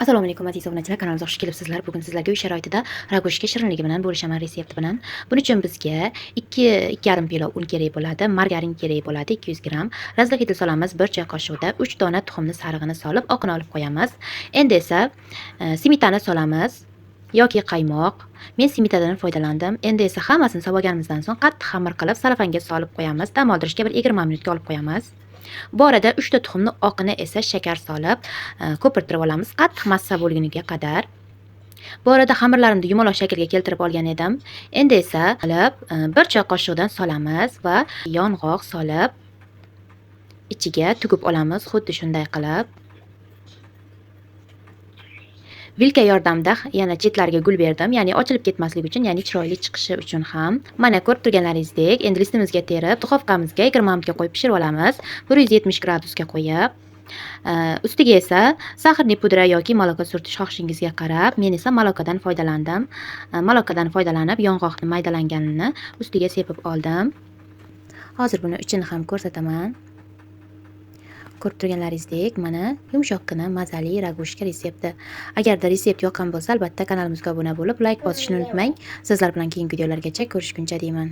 Assalomu alaykum aziz obunachilar, kanalimizga xush kelibsizlar. Bugun sizlarga uy sharoitida ragoshka shirinligi bilan bo'lishaman retsepti bilan. Buning uchun bizga 2,5 kilo un kerak bo'ladi, margarin kerak bo'ladi 200 gram. Razlokida solamiz 1 choy qoshiqda 3 dona tuxumni sarig'ini solib, oqini olib qo'yamiz. Endi esa smetana solamiz yoki qaymoq. Men smetanadan foydalandim. Endi esa hammasini solib olganimizdan so'ng qattiq xamir qilib salafanga solib qo'yamiz. Dam oldirishga bir 20 minutga olib qo'yamiz. Bu orada 3 ta tuxumni oqini esa shakar solib ko'pirtirib olamiz qattiq massa bo'lguniga qadar. Bu orada xamirlarimni yumaloq shaklga keltirib olgan edim. Endi esa 1 choy qoshiqdan solamiz va yong'oq solib ichiga tugib olamiz, xuddi shunday qilib. Vilka yordamida yana chetlariga gul berdim, ya'ni ochilib ketmasligi uchun, ya'ni chiroyli chiqishi uchun ham. Mana ko'rib turganlaringizdek, endi listimizga terib, duxovkamizga 20 minutga qo'yib pishirib olamiz. 170 gradusga qo'yib. Ustiga esa saxarli pudra yoki moloko surtish xohishingizga qarab, men esa molokodan foydalandim. Molokodan foydalanib, yong'oqni maydalanganini ustiga sepib oldim. Hozir buni ichini ham ko'rsataman. Ko'rib turganlaringizdek, mana yumshoqqina mazali ragoshka retsepti. Agarda retsept yoqqan bo'lsa, albatta kanalimizga obuna bo'lib, like bosishni unutmang. Sizlar bilan keyingi videolargacha ko'rishguncha deyman.